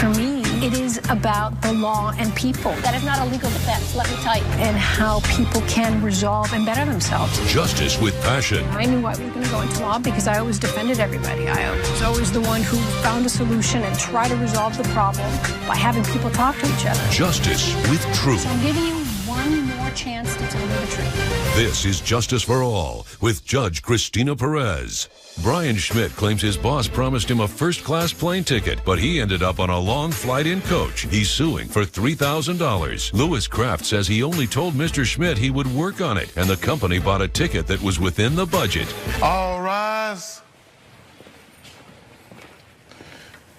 For me, it is about the law and people. That is not a legal defense, let me tell you. And how people can resolve and better themselves. Justice with passion. I knew I was going to go into law because I always defended everybody. I was always the one who found a solution and tried to resolve the problem by having people talk to each other. Justice with truth. So I'm giving you one more chance to tell me the truth. This is Justice for All with Judge Cristina Perez. Brian Schmidt claims his boss promised him a first-class plane ticket, but he ended up on a long flight in coach. He's suing for $3,000. Louis Kraft says he only told Mr. Schmidt he would work on it, and the company bought a ticket that was within the budget. All rise.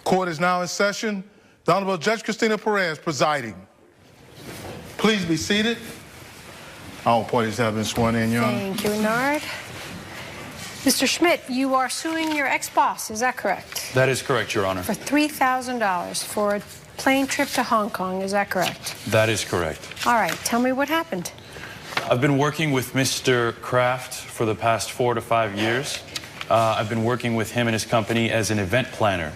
Court is now in session. The Honorable Judge Cristina Perez presiding. Please be seated. All parties have been sworn in, Your Honor. Thank you, Bernard. Mr. Schmidt, you are suing your ex-boss, is that correct? That is correct, Your Honor. For $3,000 for a plane trip to Hong Kong, is that correct? That is correct. All right, tell me what happened. I've been working with Mr. Kraft for the past 4 to 5 years. I've been working with him and his company as an event planner.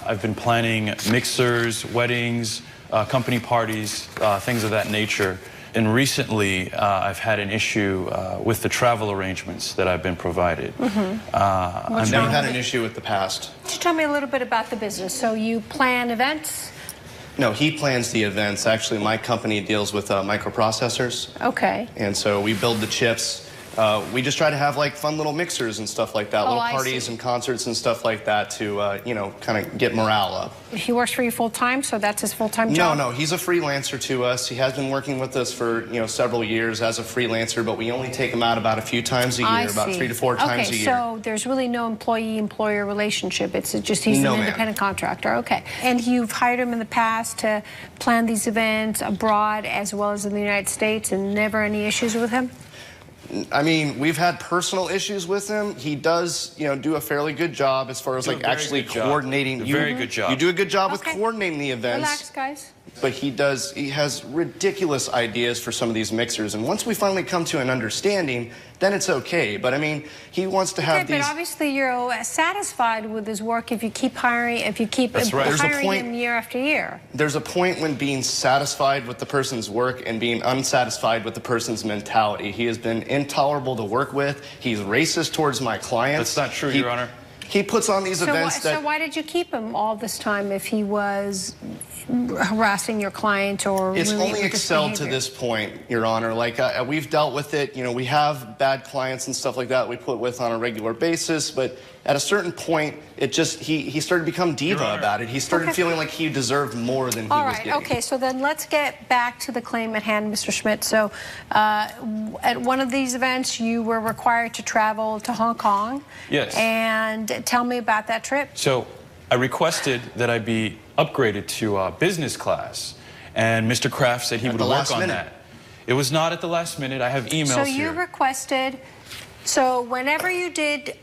I've been planning mixers, weddings, company parties, things of that nature. And recently, I've had an issue with the travel arrangements that I've been provided. I've never had an issue with the past. Could you tell me a little bit about the business? So you plan events? No, he plans the events. Actually, my company deals with microprocessors. Okay. And so we build the chips. We just try to have like fun little mixers and stuff like that, little parties and concerts and stuff like that to, you know, kind of get morale up. He works for you full-time, so that's his full-time job? No, he's a freelancer to us. He has been working with us for, you know, several years as a freelancer, but we only take him out about a few times a year, about 3 to 4 times a year. Okay, so there's really no employee-employer relationship. It's just he's an independent contractor. Okay. And you've hired him in the past to plan these events abroad as well as in the United States, and never any issues with him? I mean, we've had personal issues with him. He does, you know, do a fairly good job as far as like actually coordinating. Very good job. You do a good job with coordinating the events. Relax, guys. But he has ridiculous ideas for some of these mixers. And once we finally come to an understanding, then it's okay. But I mean, he wants to have these. But obviously you're satisfied with his work if you keep hiring, hiring him year after year. There's a point when being satisfied with the person's work and being unsatisfied with the person's mentality. He has been intolerable to work with. He's racist towards my clients. That's not true, Your Honor. He puts on these events So why did you keep him all this time if he was harassing your client or it's only excelled to this point, Your Honor. Like we've dealt with it. You know, we have bad clients and stuff like that we put with on a regular basis, but at a certain point, it just he started to become diva about it. He started feeling like he deserved more than he was getting. Okay, so then let's get back to the claim at hand, Mr. Schmidt. So at one of these events, you were required to travel to Hong Kong. Yes. And tell me about that trip. So I requested that I be upgraded to business class, and Mr. Kraft said he would work on that. It was not at the last minute. I have emails here. So you requested. So whenever you did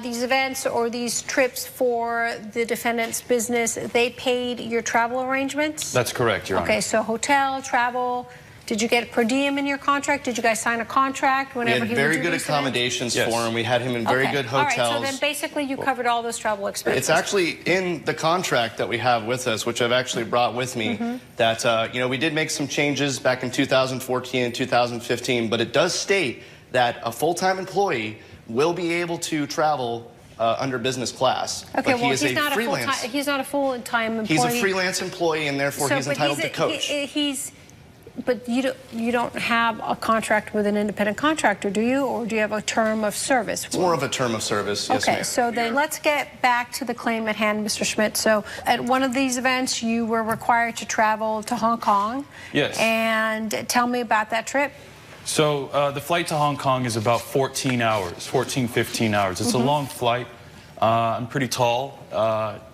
these events or these trips for the defendant's business, they paid your travel arrangements? That's correct, Your Honor. Okay, so hotel, travel. Did you get per diem in your contract? Did you guys sign a contract whenever he would do very good accommodations for him. We had him in very good hotels. All right, so then basically you covered all those travel expenses. It's actually in the contract that we have with us, which I've actually brought with me, that, you know, we did make some changes back in 2014 and 2015, but it does state that a full-time employee will be able to travel under business class. Okay, but well, he's not a full-time employee. He's a freelance employee, and therefore he's entitled to coach. But you don't have a contract with an independent contractor, do you? Or do you have a term of service? It's more of a term of service, yes, ma'am. Okay, so then let's get back to the claim at hand, Mr. Schmidt. So at one of these events, you were required to travel to Hong Kong. Yes. And tell me about that trip. So the flight to Hong Kong is about 14 hours, 14, 15 hours. It's a long flight. I'm pretty tall.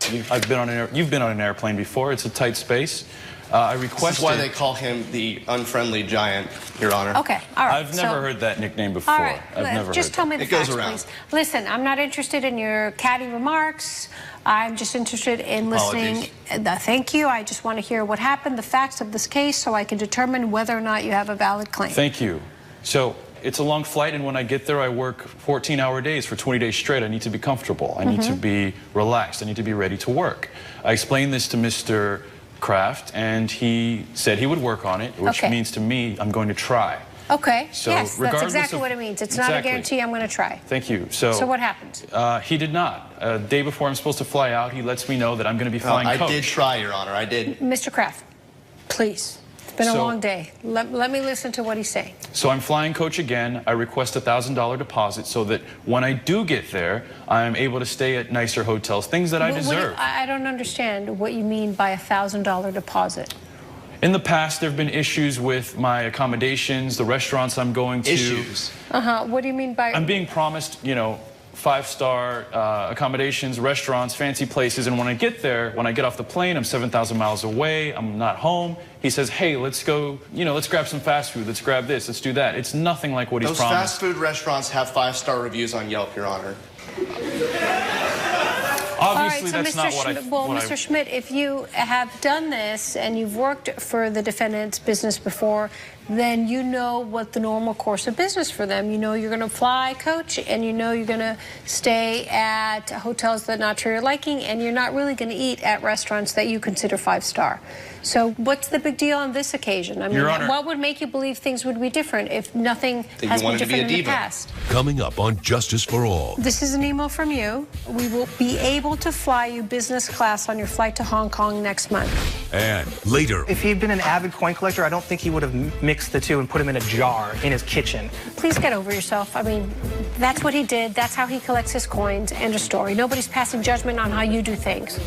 You've been on an airplane before. It's a tight space. I requested. This is why they call him the unfriendly giant, Your Honor. Okay, all right. I've never heard that nickname before. All right, I've never just tell me the facts, please. Listen, I'm not interested in your catty remarks. I'm just interested in listening. Thank you. I just want to hear what happened, the facts of this case, so I can determine whether or not you have a valid claim. Thank you. So It's a long flight, and when I get there, I work 14-hour days for 20 days straight. I need to be comfortable. I need to be relaxed. I need to be ready to work. I explained this to Mr. Kraft, and he said he would work on it, which means to me, I'm going to try. Okay, So yes, that's regardless exactly of- what it means. It's not a guarantee I'm going to try. Thank you. So what happened? He did not. A day before I'm supposed to fly out, he lets me know that I'm going to be flying coach. I did try, Your Honor. I did. Mr. Kraft, please. It's been a So- long day. Let me listen to what he's saying. So I'm flying coach again. I request a $1,000 deposit so that when I do get there, I'm able to stay at nicer hotels, things that I deserve. I don't understand what you mean by a $1,000 deposit. In the past, there have been issues with my accommodations, the restaurants I'm going to. Issues. What do you mean by... I'm being promised, you know, 5-star accommodations, restaurants, fancy places, and when I get there, when I get off the plane, I'm 7,000 miles away, I'm not home. He says, hey, let's go, you know, let's grab some fast food, let's grab this, let's do that. It's nothing like what he's promised. Those fast food restaurants have 5-star reviews on Yelp, Your Honor. Obviously, All right, that's so not Mr. Schmidt, if you have done this and you've worked for the defendant's business before, then you know what the normal course of business for them. You know you're going to fly coach, and you know you're going to stay at hotels that are not to your liking, and you're not really going to eat at restaurants that you consider 5-star. So what's the big deal on this occasion? I mean, Your Honor, what would make you believe things would be different if nothing That has you been wanted to be different a in the diva. past? Coming up on Justice for All. This is an email from you. We will be able to fly you business class on your flight to Hong Kong next month. And later, If he had been an avid coin collector, I don't think he would have mixed the two and put them in a jar in his kitchen. Please get over yourself. I mean, that's what he did. That's how he collects his coins. End of story. Nobody's passing judgment on how you do things.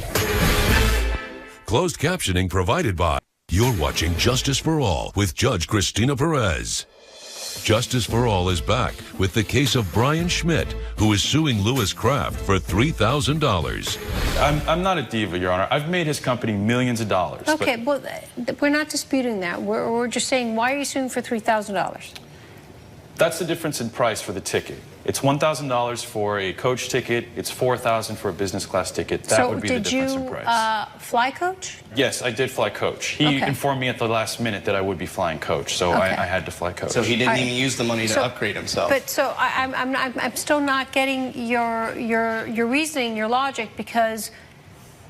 closed captioning provided by... You're watching Justice for All with Judge Cristina Perez. Justice for All is back with the case of Brian Schmidt, who is suing Louis Kraft for $3,000. I'm not a diva, Your Honor. I've made his company millions of dollars. Okay, well, we're not disputing that. We're just saying, why are you suing for $3,000? That's the difference in price for the ticket. It's $1,000 for a coach ticket. It's $4,000 for a business class ticket. That would be the difference in price. So did you fly coach? Yes, I did fly coach. He informed me at the last minute that I would be flying coach, so I had to fly coach. So he didn't even use the money to upgrade himself. But so I'm still not getting your reasoning, your logic, because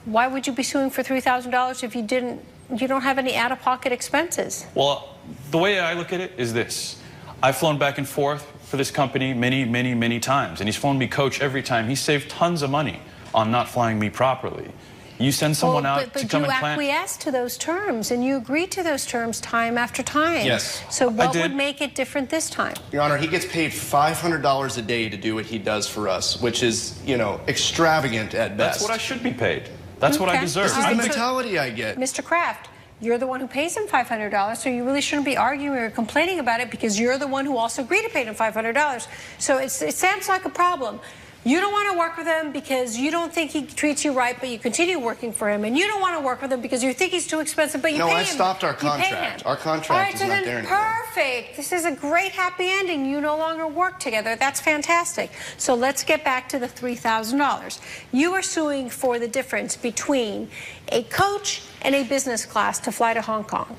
why would you be suing for $3,000 if you don't have any out-of-pocket expenses? Well, the way I look at it is this. I've flown back and forth for this company many times, and he's flown me coach every time. He saved tons of money on not flying me properly. You send someone out to come and plan. But you acquiesced to those terms, and you agreed to those terms time after time. Yes. So what would make it different this time? Your Honor, he gets paid $500 a day to do what he does for us, which is, you know, extravagant at best. That's what I should be paid. That's what I deserve. This is the mentality I get. Mr. Kraft, you're the one who pays him $500, so you really shouldn't be arguing or complaining about it because you're the one who also agreed to pay him $500. So it sounds like a problem. You don't want to work with him because you don't think he treats you right, but you continue working for him. And you don't want to work with him because you think he's too expensive, but you pay him. No, I stopped our contract. Our contract is not there anymore. Perfect. This is a great happy ending. You no longer work together. That's fantastic. So let's get back to the $3,000. You are suing for the difference between a coach and a business class to fly to Hong Kong.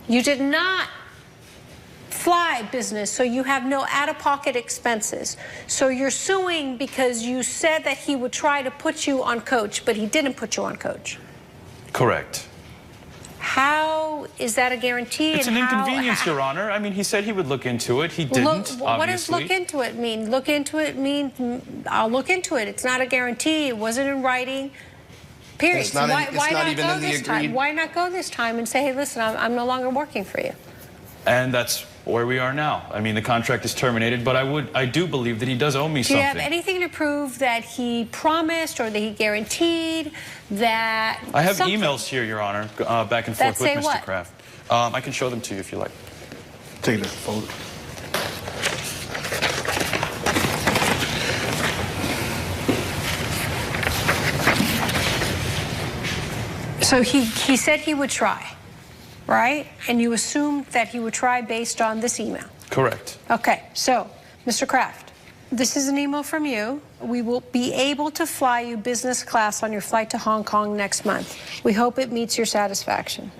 You did not fly business, so you have no out-of-pocket expenses. So you're suing because you said that he would try to put you on coach, but he didn't put you on coach. Correct. How is that a guarantee? It's an inconvenience, Your Honor. I mean, he said he would look into it. He didn't, obviously. What does look into it mean? Look into it mean, I'll look into it. It's not a guarantee. It wasn't in writing. Period. It's not, why not not even go in the this agreed... time? Why not go this time and say, hey, listen, I'm no longer working for you? And that's where we are now. I mean, the contract is terminated, but I do believe that he does owe me something. Do you have anything to prove that he promised or that he guaranteed that I have emails here, Your Honor, back and forth with say Mr. what? Kraft. I can show them to you if you like. Take that photo. So he said he would try, right? And you assumed that he would try based on this email. Correct. Okay, so, Mr. Kraft, this is an email from you. We will be able to fly you business class on your flight to Hong Kong next month. We hope it meets your satisfaction.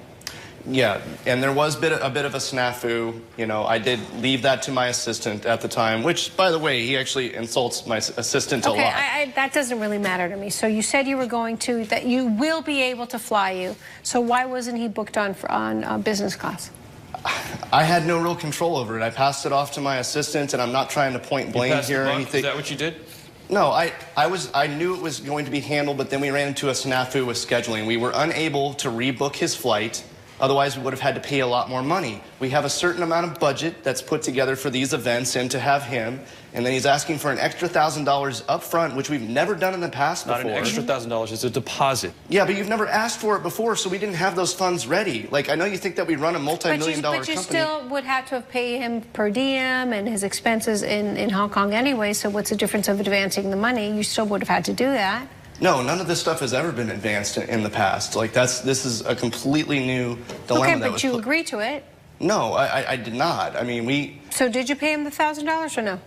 Yeah, and there was a bit of a snafu. You know, I did leave that to my assistant at the time, which, by the way, he actually insults my assistant a lot. Okay, that doesn't really matter to me. So you said you were going to, that you will be able to fly you. So why wasn't he booked on business class? I had no real control over it. I passed it off to my assistant, and I'm not trying to point blame here or anything. Is that what you did? No, I knew it was going to be handled, but then we ran into a snafu with scheduling. We were unable to rebook his flight. Otherwise, we would have had to pay a lot more money. We have a certain amount of budget that's put together for these events and to have him, and then he's asking for an extra $1,000 up front, which we've never done in the past before. Not an extra $1,000, it's a deposit. Yeah, but you've never asked for it before, so we didn't have those funds ready. Like, I know you think that we run a multi-million-dollar company. But you still would have to have paid him per diem and his expenses in Hong Kong anyway, so what's the difference of advancing the money? You still would have had to do that. No, none of this stuff has ever been advanced in the past. Like, this is a completely new dilemma. Okay, but you agreed to it. No, I did not. I mean, So did you pay him the $1,000 or no?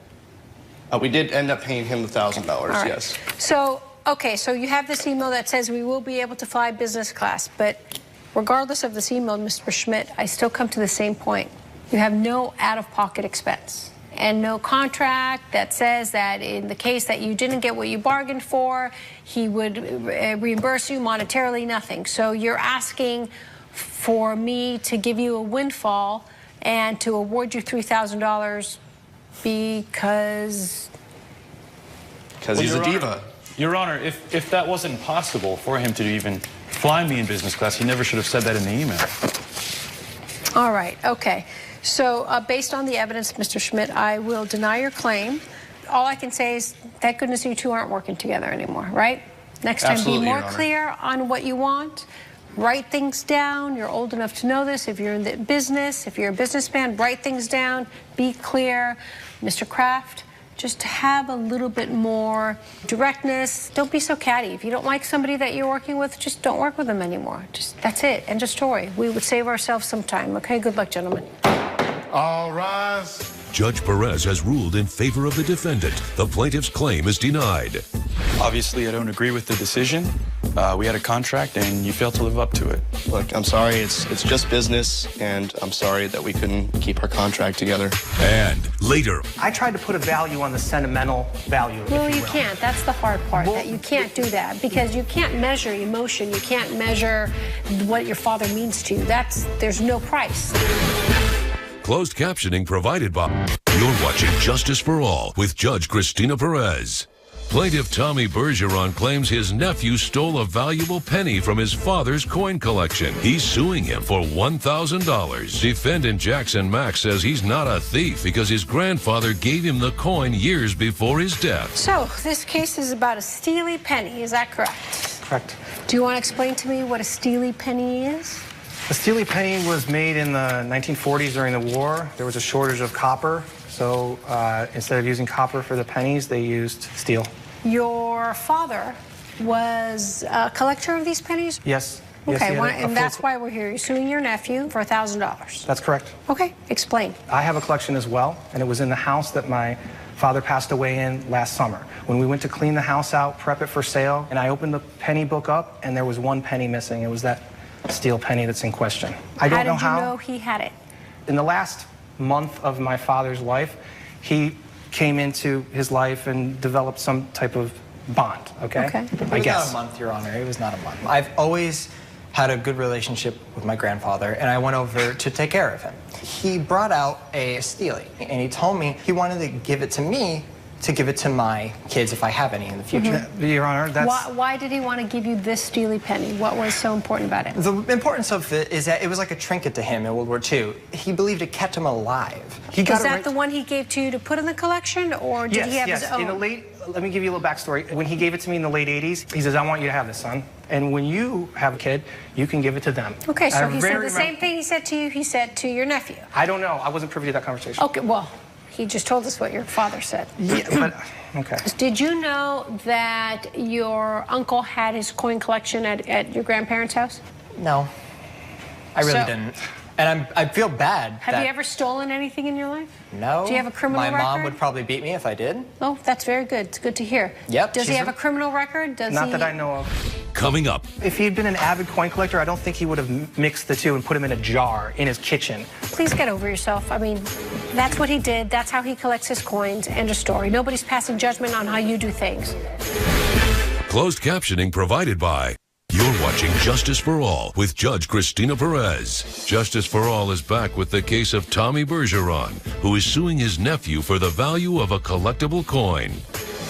We did end up paying him the $1,000, right. yes. So, okay, so you have this email that says we will be able to fly business class, but regardless of this email, Mr. Schmidt, I still come to the same point. You have no out-of-pocket expense and no contract that says that in the case that you didn't get what you bargained for, he would reimburse you monetarily, nothing. So you're asking for me to give you a windfall and to award you $3,000 because he's a diva. Your Honor, if that wasn't possible for him to even fly me in business class, he never should have said that in the email. All right, okay. So based on the evidence, Mr. Schmidt, I will deny your claim. All I can say is, thank goodness you two aren't working together anymore, right? Next time, Absolutely, be more Your Honor. clear on what you want. Write things down. You're old enough to know this. If you're in the business, if you're a businessman, write things down. Be clear. Mr. Kraft, just have a little bit more directness. Don't be so catty. If you don't like somebody that you're working with, just don't work with them anymore. Just, that's it. End of story. We would save ourselves some time. Okay, good luck, gentlemen. All rise. Judge Perez has ruled in favor of the defendant. The plaintiff's claim is denied. Obviously, I don't agree with the decision. We had a contract, and you failed to live up to it. Look, I'm sorry, it's just business, and I'm sorry that we couldn't keep our contract together. And later, I tried to put a value on the sentimental value, Well, if you you will. can't. That's the hard part, that you can't do that because you can't measure emotion. You can't measure what your father means to you. There's no price. closed captioning provided by... You're watching Justice for All with Judge Cristina Perez. Plaintiff Tommy Bergeron claims his nephew stole a valuable penny from his father's coin collection. He's suing him for $1,000. Defendant Jackson Mack says he's not a thief because his grandfather gave him the coin years before his death. So, this case is about a steely penny, is that correct? Correct. Do you want to explain to me what a steely penny is? The steely penny was made in the 1940s during the war. There was a shortage of copper, so instead of using copper for the pennies, they used steel. Your father was a collector of these pennies? Yes. Okay, Yes, and that's why we're here. You're suing your nephew for $1,000. That's correct. Okay, explain. I have a collection as well, and it was in the house that my father passed away in last summer. When we went to clean the house out, prep it for sale, and I opened the penny book up, and there was one penny missing. It was that steel penny that's in question. I don't know how. How did you know he had it? In the last month of my father's life, he came into his life and developed some type of bond, okay? Okay. I guess. It was not a month, Your Honor. It was not a month. I've always had a good relationship with my grandfather, and I went over to take care of him. He brought out a steely, and he told me he wanted to give it to me to give it to my kids if I have any in the future. Your Honor, that's... Why did he want to give you this steely penny? What was so important about it? The importance of it is that it was like a trinket to him in World War II. He believed it kept him alive. He got Was that the one he gave to you to put in the collection, or did he have his own? In the late, let me give you a little backstory. When he gave it to me in the late 80s, he says, I want you to have this, son. And when you have a kid, you can give it to them. Okay, so he said the same thing he said to you, he said to your nephew. I don't know. I wasn't privy to that conversation. Okay, well, he just told us what your father said. Yeah, but, okay. Did you know that your uncle had his coin collection at your grandparents' house? No, I really didn't. And I feel bad. Have you ever stolen anything in your life? No. Do you have a criminal record? My mom would probably beat me if I did. Oh, that's very good. It's good to hear. Yep. Does he have a criminal record? Not that I know of. coming up. If he had been an avid coin collector, I don't think he would have mixed the two and put them in a jar in his kitchen. Please get over yourself. I mean, that's what he did. That's how he collects his coins. End of story. Nobody's passing judgment on how you do things. Closed captioning provided by... You're watching Justice for All with Judge Cristina Perez. Justice for All is back with the case of Tommy Bergeron, who is suing his nephew for the value of a collectible coin.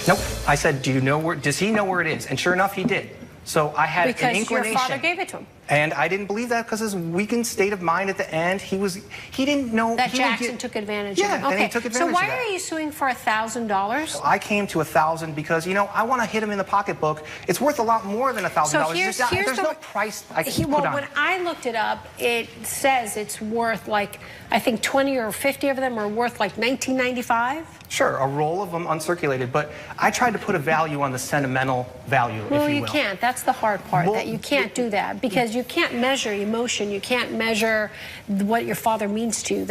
Nope. I said, does he know where it is? And sure enough, he did. So I had an inclination. Because your father gave it to him. And I didn't believe that because his weakened state of mind at the end, he didn't know that Jackson took advantage of it. Yeah, and he took advantage of that. So why are you suing for $1,000? I came to $1,000 because, I want to hit him in the pocketbook. It's worth a lot more than $1,000. So here's there's no price I can put on it. When I looked it up, it says it's worth I think 20 or 50 of them are worth $19.95. Sure, a roll of them uncirculated, but I tried to put a value on the sentimental value, if you will. Well, you can't. That's the hard part, that you can't do that, because you can't measure emotion. You can't measure what your father means to you.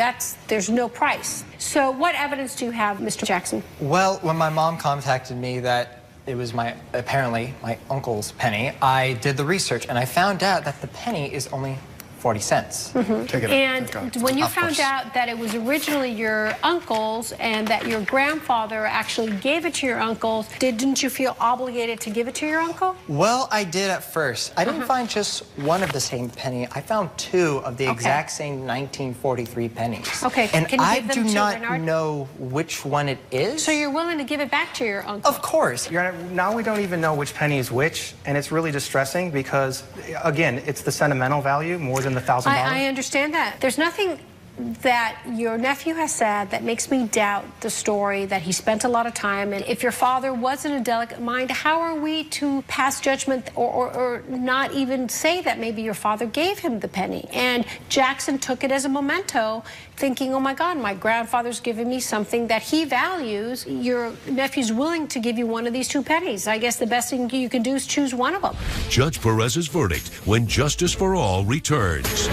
There's no price. So what evidence do you have, Mr. Jackson? Well, when my mom contacted me that it was apparently my uncle's penny, I did the research, and I found out that the penny is only 40 cents. Mm-hmm. And when you found out that it was originally your uncle's and that your grandfather actually gave it to your uncle, didn't you feel obligated to give it to your uncle? Well, I did at first. I didn't find just one of the same penny. I found two of the exact same 1943 pennies. Okay, and can you I give them do to not Bernard? Know which one it is. So you're willing to give it back to your uncle? Of course. Your Honor, now we don't even know which penny is which, and it's really distressing because, again, it's the sentimental value more than the $1,000. I understand that. There's nothing that your nephew has said that makes me doubt the story that he spent a lot of time. And if your father wasn't a delicate mind, how are we to pass judgment or not even say that maybe your father gave him the penny? And Jackson took it as a memento, thinking, oh my God, my grandfather's giving me something that he values. Your nephew's willing to give you one of these two pennies. I guess the best thing you can do is choose one of them. Judge Perez's verdict when Justice for All returns.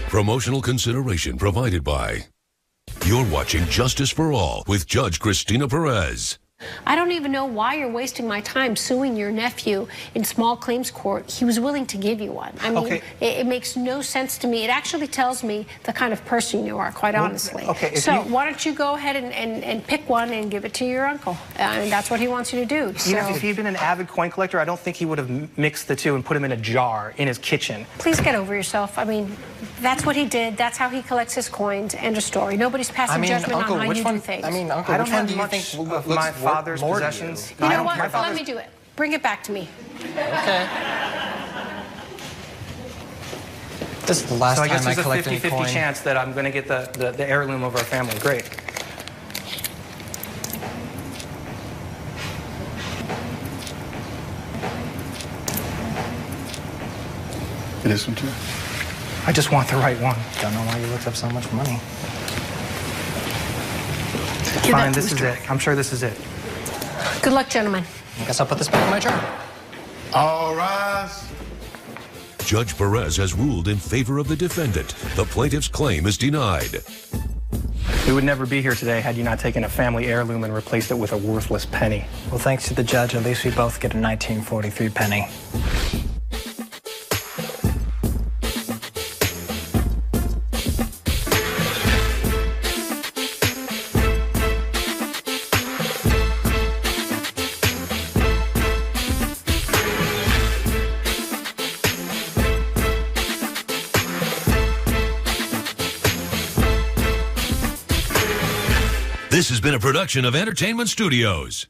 Promotional consideration provided by... You're watching Justice for All with Judge Cristina Perez. I don't even know why you're wasting my time suing your nephew in small claims court. He was willing to give you one. I mean, it makes no sense to me. It actually tells me the kind of person you are, quite honestly. So why don't you go ahead and pick one and give it to your uncle? And that's what he wants you to do. So. If he'd been an avid coin collector, I don't think he would have mixed the two and put them in a jar in his kitchen. Please get over yourself. I mean, that's what he did. That's how he collects his coins. End of story. Nobody's passing judgment Uncle, on how you do things. Uncle, I don't which one have do you much think of my father's possessions. You know what? Let me do it. Bring it back to me. Okay. This is the last time I collect any coin. So I guess there's a 50-50 chance that I'm going to get the heirloom of our family. Great. This one too? I just want the right one. Don't know why you looked up so much money. Fine, this is it. I'm sure this is it. Good luck, gentlemen. I guess I'll put this back in my jar. All rise. Judge Perez has ruled in favor of the defendant. The plaintiff's claim is denied. We would never be here today had you not taken a family heirloom and replaced it with a worthless penny. Well, thanks to the judge, at least we both get a 1943 penny. This has been a production of Entertainment Studios.